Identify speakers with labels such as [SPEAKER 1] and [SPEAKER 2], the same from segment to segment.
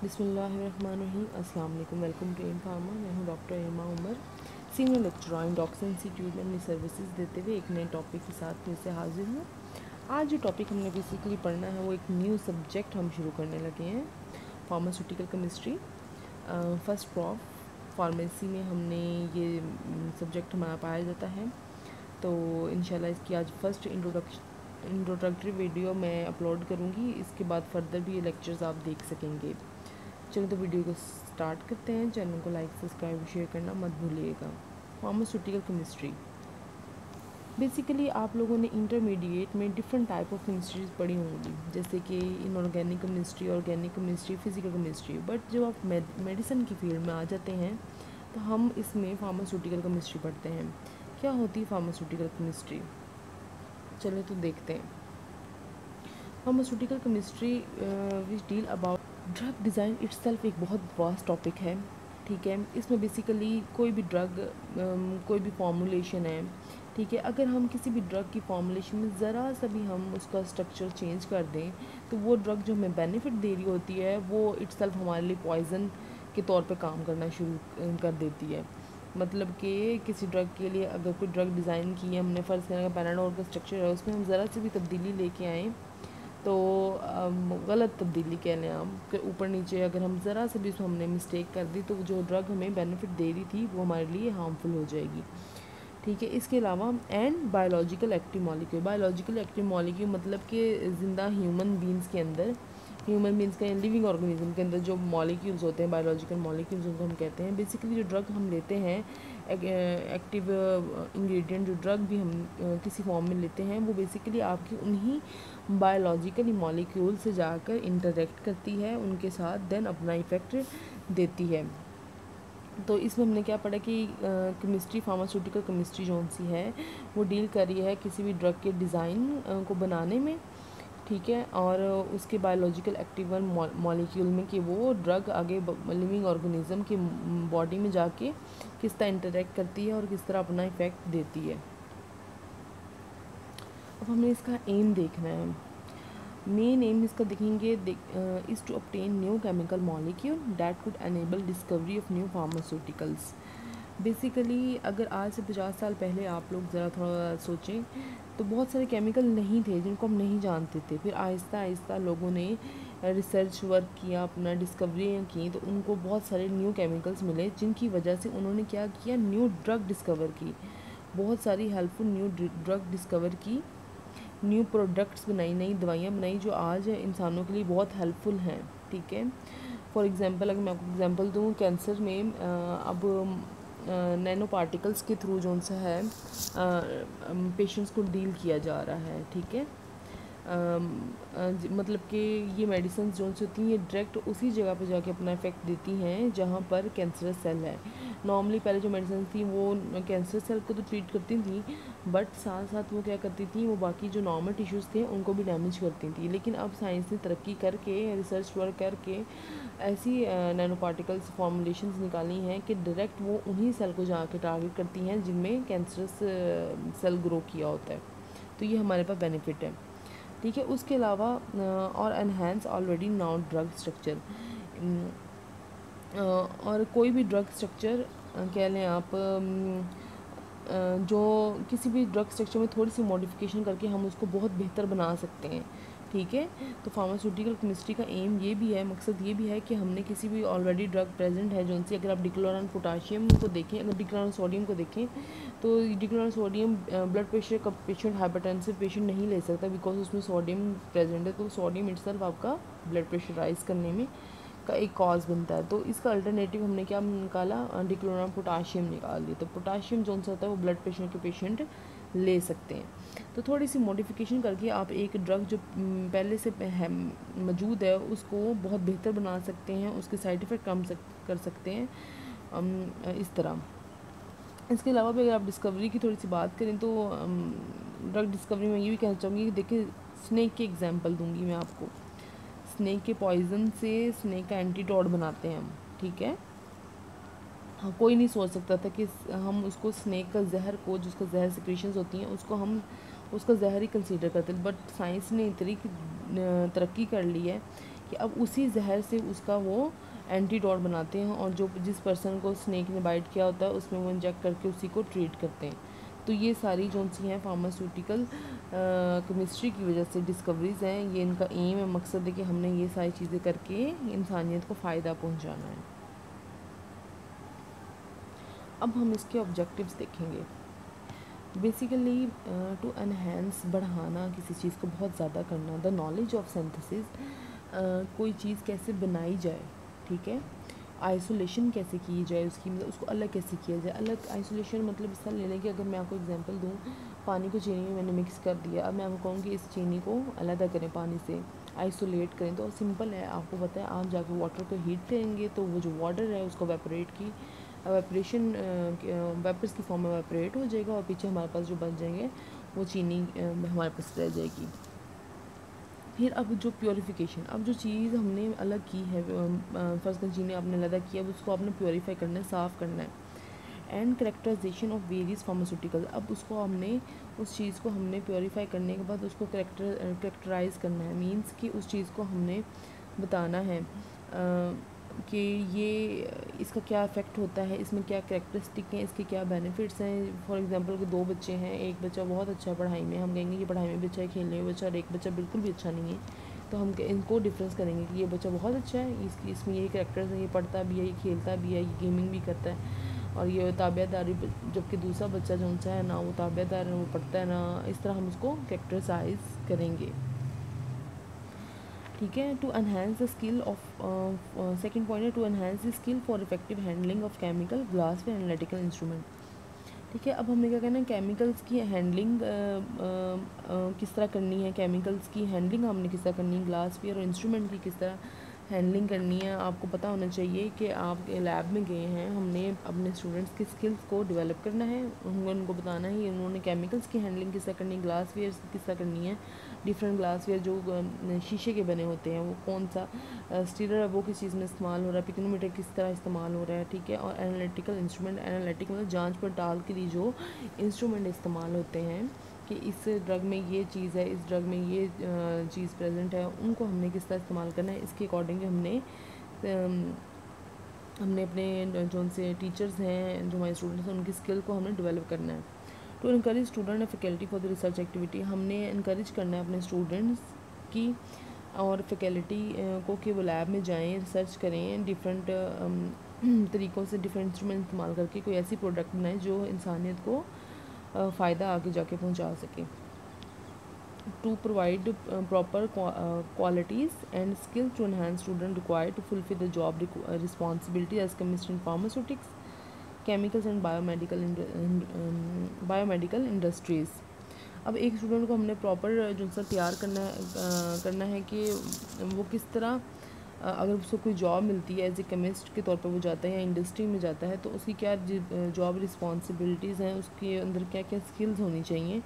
[SPEAKER 1] बिस्मिल्लाहिर्रहमानिर्रहीम। अस्सलाम वालेकुम। Welcome to M Pharma. मैं हूँ doctor Ema Umar, senior lecturer in doctor institute में अपनी सर्विसेज देते हुए एक नए टॉपिक के साथ फिर से हाजिर हूँ। आज जो टॉपिक हमने बेसिकली पढ़ना है वो एक न्यू सब्जेक्ट हम शुरू करने लगे हैं, pharmaceutical chemistry. First prof pharmacy में हमने ये सब्जेक्ट हमारा पाया जाता है। तो इंशाल्लाह इसकी आज फर्स्ट इंट्रोडक्टरी वीडियो मैं अपलोड करूँगी। इसके बाद फर्दर भी ये लेक्चर्स आप देख सकेंगे। चलो तो वीडियो को स्टार्ट करते हैं। चैनल को लाइक सब्सक्राइब शेयर करना मत भूलिएगा। फार्मास्यूटिकल केमिस्ट्री, बेसिकली आप लोगों ने इंटरमीडिएट में डिफरेंट टाइप ऑफ केमिस्ट्रीज पढ़ी होंगी, जैसे कि inorganic chemistry, organic chemistry, physical chemistry. But जब आप मेडिसिन की फील्ड में आ जाते हैं तो हम इसमें फार्मास्यूटिकल केमिस्ट्री पढ़ते हैं। क्या होती है फार्मास्यूटिकल केमिस्ट्री? चलिए तो देखते हैं। Pharmaceutical chemistry which deal about drug design itself एक बहुत वास्ट टॉपिक है। ठीक है, इसमें बेसिकली कोई भी ड्रग कोई भी फॉर्मूलेशन है, ठीक है, अगर हम किसी भी ड्रग की फॉर्मूलेशन में ज़रा सा भी हम उसका स्ट्रक्चर चेंज कर दें तो वो ड्रग जो हमें बेनिफिट दे रही होती है वो इट्सल्फ हमारे लिए पॉइज़न के तौर पे काम करना शुरू कर देती है। मतलब कि किसी ड्रग के लिए अगर कोई ड्रग डिज़ाइन की है हमने, फ़र्ज़ करें पैराडोल का स्ट्रक्चर है, उसमें हम ज़रा सी भी तब्दीली लेके आएँ तो गलत तब्दीली कह लें आप कि ऊपर नीचे अगर हम ज़रा से भी उसमें हमने मिस्टेक कर दी तो जो ड्रग हमें बेनिफिट दे रही थी वो हमारे लिए हार्मफुल हो जाएगी। ठीक है, इसके अलावा and biological active molecule. Biological active molecule मतलब कि ज़िंदा ह्यूमन बींग्स के अंदर, ह्यूमन बींग्स के लिविंग ऑर्गेनिज्म के अंदर जो मॉलिक्यूल्स होते हैं, बायोलॉजिकल मॉलिक्यूल्स उनको हम कहते हैं। बेसिकली जो ड्रग हम लेते हैं, एक्टिव इंग्रेडिएंट जो ड्रग भी हम किसी फॉर्म में लेते हैं, वो बेसिकली आपकी उन्हीं बायोलॉजिकल मॉलिक्यूल से जाकर इंटरेक्ट करती है उनके साथ, देन अपना इफ़ेक्ट देती है। तो इसमें हमने क्या पढ़ा कि केमिस्ट्री, फार्मास्यूटिकल केमिस्ट्री जो सी है वो डील कर रही है किसी भी ड्रग के डिज़ाइन को बनाने में, ठीक है, और उसके बायोलॉजिकल एक्टिव मॉलिक्यूल में कि वो ड्रग आगे लिविंग ऑर्गेनिज्म की बॉडी में जाके किस तरह इंटरेक्ट करती है और किस तरह अपना इफ़ेक्ट देती है। अब हमें इसका एम देखना है। मेन एम इसका देखेंगे is to obtain new chemical molecule that could enable discovery of new pharmaceuticals. Basically अगर आज से 50 साल पहले आप लोग ज़रा थोड़ा सोचें तो बहुत सारे केमिकल नहीं थे जिनको हम नहीं जानते थे। फिर आहिस्ता आहिस्ता लोगों ने रिसर्च वर्क किया, अपना डिस्कवरियाँ की, तो उनको बहुत सारे न्यू केमिकल्स मिले जिनकी वजह से उन्होंने क्या किया, न्यू ड्रग डिस्कवर की, बहुत सारी हेल्पफुल न्यू ड्रग डिस्कवर की, न्यू प्रोडक्ट्स बनाई, नई दवाइयाँ बनाई जो आज इंसानों के लिए बहुत हेल्पफुल हैं। ठीक है, फॉर एग्ज़ाम्पल अगर मैं आपको एग्जांपल दूँ, कैंसर में अब नैनो पार्टिकल्स के थ्रू जो सा है पेशेंट्स को डील किया जा रहा है। ठीक है, मतलब कि ये मेडिसिन जो होती हैं ये डायरेक्ट उसी जगह पर जाके अपना इफेक्ट देती हैं जहाँ पर कैंसरस सेल है। नॉर्मली पहले जो मेडिसिन थी वो कैंसर सेल को तो ट्रीट करती थी, बट साथ साथ वो क्या करती थी, वो बाकी जो नॉर्मल टिश्यूज़ थे उनको भी डैमेज करती थी। लेकिन अब साइंस ने तरक्की करके, रिसर्च वर्क करके ऐसी नैनो पार्टिकल्स फॉर्मुलेशंस निकाली हैं कि डायरेक्ट वो उन्हीं सेल को जाके टारगेट करती हैं जिनमें कैंसरस सेल ग्रो किया होता है। तो ये हमारे पास बेनिफिट है। ठीक है, उसके अलावा और enhance already noun drug structure, और कोई भी ड्रग स्ट्रक्चर कह लें आप, जो किसी भी ड्रग स्ट्रक्चर में थोड़ी सी मॉडिफिकेशन करके हम उसको बहुत बेहतर बना सकते हैं। ठीक है, तो फार्मास्यूटिकल केमिस्ट्री का एम ये भी है, मकसद ये भी है कि हमने किसी भी ऑलरेडी ड्रग प्रेजेंट है जो उनसे, अगर आप डिक्लोरान पोटाशियम को देखें, अगर डिक्लोरान सोडियम को देखें तो डिक्लोरान सोडियम ब्लड प्रेशर का पेशेंट, हाइपरटेंसिव पेशेंट नहीं ले सकता बिकॉज उसमें सोडियम प्रेजेंट है। तो सोडियम इटसेल्फ आपका ब्लड प्रेशर राइज करने में का एक कॉज बनता है। तो इसका अल्टरनेटिव हमने क्या निकाला, डिक्लोरान पोटाशियम निकाल दिया। तो पोटाशियम जो सा होता है वो ब्लड प्रेशर के पेशेंट ले सकते हैं। तो थोड़ी सी मॉडिफिकेशन करके आप एक ड्रग जो पहले से मौजूद है उसको बहुत बेहतर बना सकते हैं, उसके साइड इफ़ेक्ट कम कर सकते हैं इस तरह। इसके अलावा भी अगर आप डिस्कवरी की थोड़ी सी बात करें तो ड्रग डिस्कवरी में ये भी कहना चाहूँगी कि देखिए, स्नेक की एग्जांपल दूंगी मैं आपको। स्नेक के पॉइज़न से स्नेक का एंटीडोट बनाते हैं हम। ठीक है, हाँ, कोई नहीं सोच सकता था कि हम उसको स्नेक का जहर को, जिसका जहर सिक्रीशंस होती हैं, उसको हम उसका जहर ही कंसीडर करते हैं। बट साइंस ने इतनी तरक्की कर ली है ठीक है। अब उसी जहर से उसका वो एंटीडोट बनाते हैं और जो जिस पर्सन को स्नेक ने बाइट किया होता है उसमें वो इंजेक्ट करके उसी को ट्रीट करते हैं। तो ये सारी जो सी हैं फार्मास्यूटिकल केमिस्ट्री की वजह से डिस्कवरीज़ हैं, ये इनका एम है, मकसद है कि हमने ये सारी चीज़ें करके इंसानियत को फ़ायदा पहुंचाना है। अब हम इसके ऑब्जेक्टिव्स देखेंगे। बेसिकली टू एनहेंस, बढ़ाना किसी चीज़ को बहुत ज़्यादा करना, द नॉलेज ऑफ सिंथेसिस, कोई चीज़ कैसे बनाई जाए, ठीक है। आइसोलेशन कैसे की जाए उसकी, मतलब उसको अलग कैसे किया जाए। अलग आइसोलेशन मतलब इस तरह ले लें कि अगर मैं आपको एग्जांपल दूँ, पानी को चीनी में मैंने मिक्स कर दिया, अब मैं आपको कहूँ कि इस चीनी को अलग करें, पानी से आइसोलेट करें, तो सिंपल है, आपको पता है। आप जाके वाटर को हीट करेंगे तो वो जो वाटर है उसको वेपरेशन वेपर्स की फॉर्म में वेपरेट हो जाएगा और पीछे हमारे पास जो बच जाएंगे वो चीनी हमारे पास रह जाएगी। फिर अब जो प्योरीफिकेशन, अब जो चीज़ हमने अलग की है, फर्स्ट का चीनी आपने अलग किया, अब उसको आपने प्योरीफाई करना है, साफ़ करना है। And characterisation of various pharmaceutical, अब उसको हमने उस चीज़ को हमने प्योरीफाई करने के बाद उसको करेक्टराइज करना है, मींस कि उस चीज़ को हमने बताना है कि ये इसका क्या इफ़ेक्ट होता है, इसमें क्या कैरेक्टरिस्टिक हैं, इसके क्या बेनिफिट्स हैं। फॉर एग्जांपल कि दो बच्चे हैं, एक बच्चा बहुत अच्छा है पढ़ाई में, हम कहेंगे कि पढ़ाई में भी अच्छा है, खेलने में अच्छा, और एक बच्चा बिल्कुल भी अच्छा नहीं है, तो हम इनको डिफरेंस करेंगे कि ये बच्चा बहुत अच्छा है, इसमें ये कैरेक्टर्स हैं, ये पढ़ता भी है, ये खेलता भी है, ये गेमिंग भी करता है, और ये ताबियादारी, जबकि दूसरा बच्चा जो उनसा है ना वो ताबियादार है, वो पढ़ता है ना। इस तरह हम उसको कैरेक्टराइज करेंगे, ठीक है। To enhance the skill of, second point है to enhance the skill for effective handling of chemical, glassware analytical instrument, ठीक है। अब हमने क्या कहना है, केमिकल्स की हैंडलिंग किस तरह करनी है, केमिकल्स की हैंडलिंग हमने किस तरह करनी है, ग्लास वेयर और इंस्ट्रूमेंट की किस तरह हैंडलिंग करनी है। आपको पता होना चाहिए कि आप लैब में गए हैं, हमने अपने स्टूडेंट्स की स्किल्स को डेवलप करना है, उनको बताना है उन्होंने केमिकल्स की हैंडलिंग किस तरह करनी है, ग्लास वेयर किस तरह करनी है, डिफरेंट ग्लास वेयर जो शीशे के बने होते हैं वो कौन सा स्टीलर है, वो किस चीज़ में इस्तेमाल हो रहा है, पिक्नोमीटर किस तरह इस्तेमाल हो रहा है, ठीक है। और एनालिटिकल इंस्ट्रूमेंट, एनालिटिक मतलब जांच पड़ताल के लिए जो इंस्ट्रूमेंट इस्तेमाल होते हैं कि इस ड्रग में ये चीज़ है, इस ड्रग में ये चीज़ प्रेजेंट है, उनको हमने किस तरह इस्तेमाल करना है, इसके अकॉर्डिंग हमने अपने जो उनसे टीचर्स हैं, जो हमारे स्टूडेंट्स हैं, उनकी स्किल को हमने डेवलप करना है। To encourage student and faculty for the research activity, हमने इनकरेज करना है अपने स्टूडेंट्स की और फैकल्टी को कि वो लैब में जाएं, रिसर्च करें, डिफरेंट तरीक़ों से डिफरेंट इंस्ट्रूमेंट इस्तेमाल करके कोई ऐसी प्रोडक्ट बनाएं जो इंसानियत को फ़ायदा आगे जाके पहुंचा सके। To provide proper qualities and skills to enhance student required to fulfill the job responsibility as chemist in pharmaceutics, chemicals and biomedical industries। अब एक स्टूडेंट को हमने प्रॉपर जो सा तैयार करना है कि वो किस तरह अगर उसको कोई जॉब मिलती है एज ए केमिस्ट के तौर पर वो जाता है या इंडस्ट्री में जाता है, तो उसकी क्या जॉब रिस्पॉन्सिबिलिटीज़ हैं, उसके अंदर क्या क्या स्किल्स होनी चाहिए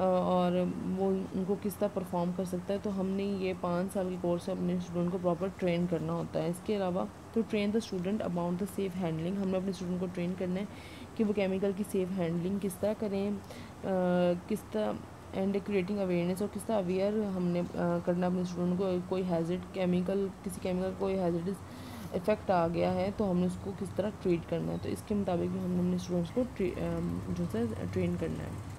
[SPEAKER 1] और वो उनको किस तरह परफॉर्म कर सकता है। तो हमने ये 5 साल के कोर्स से अपने स्टूडेंट को प्रॉपर ट्रेन करना होता है। इसके अलावा तो train the student about the safe handling, हमने अपने स्टूडेंट को ट्रेन करना है कि वो केमिकल की सेफ़ हैंडलिंग किस तरह करें, किस तरह एंड क्रिएटिंग अवेयरनेस, और किस तरह अवेयर हमने करना अपने स्टूडेंट को। कोई हैज़र्ड केमिकल, किसी केमिकल कोई हैज़र्डस इफ़ेक्ट आ गया है तो हमने उसको किस तरह ट्रीट करना है, तो इसके मुताबिक भी हमने अपने स्टूडेंट्स को जो है ट्रेन करना है।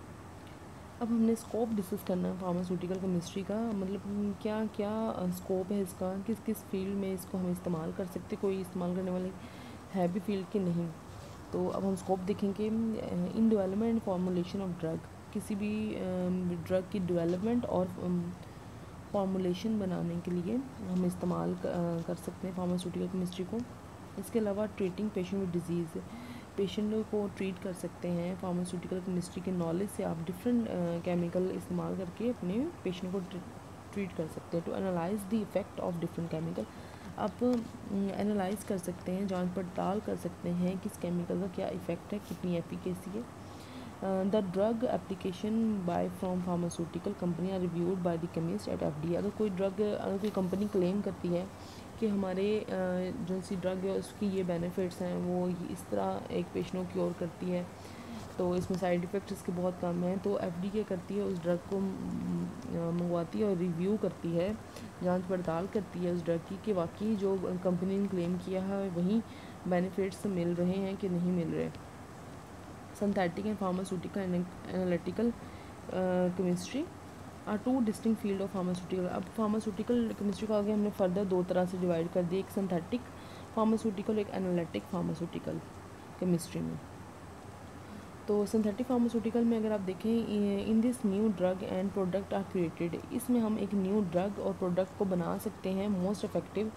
[SPEAKER 1] अब हमने स्कोप डिस्कस करना है फार्मास्यूटिकल केमिस्ट्री का, मतलब क्या क्या स्कोप है इसका, किस किस फील्ड में इसको हम इस्तेमाल कर सकते, कोई इस्तेमाल करने वाले है भी फील्ड के नहीं। तो अब हम स्कोप देखेंगे। In development and formulation of drug, किसी भी ड्रग की डेवलपमेंट और फॉर्मुलेशन बनाने के लिए हम इस्तेमाल कर सकते हैं फार्मास्यूटिकल केमिस्ट्री को। इसके अलावा treating patient with disease, patient को ट्रीट कर सकते हैं फार्मास्यूटिकल केमिस्ट्री के नॉलेज से। आप डिफरेंट केमिकल इस्तेमाल करके अपने पेशेंट को ट्रीट कर सकते हैं। To analyse the effect of different chemical, आप एनालाइज कर सकते हैं, जांच पड़ताल कर सकते हैं किस केमिकल का क्या इफ़ेक्ट है, कितनी एफिकेसी है। The drug application by from pharmaceutical company are reviewed by the chemist at FDA। अगर कोई कंपनी क्लेम करती है कि हमारे जो सी ड्रग है उसकी ये बेनिफिट्स हैं, वो इस तरह एक पेशेंट को क्योर करती है, तो इसमें साइड इफ़ेक्ट्स इसके बहुत कम हैं। तो एफडी क्या करती है, उस ड्रग को मंगवाती है और रिव्यू करती है, जांच पड़ताल करती है उस ड्रग की कि वाकई जो कंपनी ने क्लेम किया है वही बेनिफिट्स मिल रहे हैं कि नहीं मिल रहे। Synthetic and pharmaceutical analytical chemistry are two distinct field of pharmaceutical. अब फार्मास्यूटिकल केमिस्ट्री को आगे हमने फर्दर दो तरह से डिवाइड कर दिया, एक सिंथेटिक फार्मास्यूटिकल, एक एनालिटिक फार्मास्यूटिकल केमिस्ट्री में। तो सिंथेटिक फार्मास्यूटिकल में अगर आप देखें, in this new drug and product are created, इसमें हम एक न्यू ड्रग और प्रोडक्ट को बना सकते हैं मोस्ट इफेक्टिव,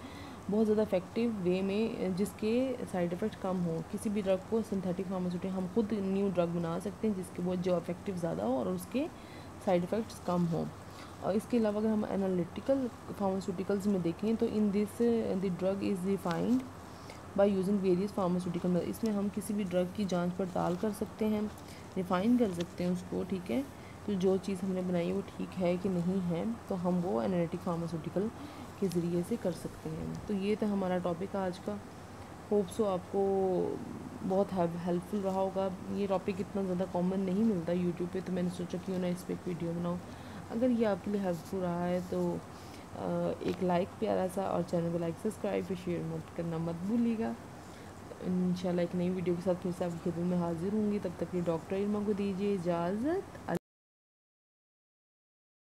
[SPEAKER 1] बहुत ज़्यादा इफेक्टिव वे में, जिसके साइड इफ़ेक्ट कम हो। किसी भी ड्रग को सिंथेटिक फार्मास्यूटिकल हम खुद न्यू ड्रग बना सकते हैं जिसके बहुत जो इफेक्टिव ज़्यादा हो और उसके साइड इफ़ेक्ट्स कम हो। और इसके अलावा अगर हम एनालिटिकल फार्मास्यूटिकल्स में देखें तो in this the drug is defined by using various pharmaceutical method, इसमें हम किसी भी ड्रग की जांच पड़ताल कर सकते हैं, डिफ़ाइन कर सकते हैं उसको, ठीक है। तो जो चीज़ हमने बनाई वो ठीक है कि नहीं है, तो हम वो एनालिटिक फार्मास्यूटिकल के ज़रिए से कर सकते हैं। तो ये था हमारा टॉपिक आज का। होप सो आपको बहुत हेल्पफुल रहा होगा। ये टॉपिक इतना ज़्यादा कॉमन नहीं मिलता यूट्यूब पे, तो मैंने सोचा क्यों ना इस पर एक वीडियो बनाऊँ। अगर ये आपके लिए हेल्पफुल रहा है तो एक लाइक प्यारा सा, और चैनल को लाइक सब्सक्राइब और शेयर मत करना मत भूलिएगा। इंशाल्लाह एक नई वीडियो के साथ फिर से आपकी खिदमत में हाजिर होंगी। तब तक के डॉक्टर इरमा को दीजिए इजाज़त।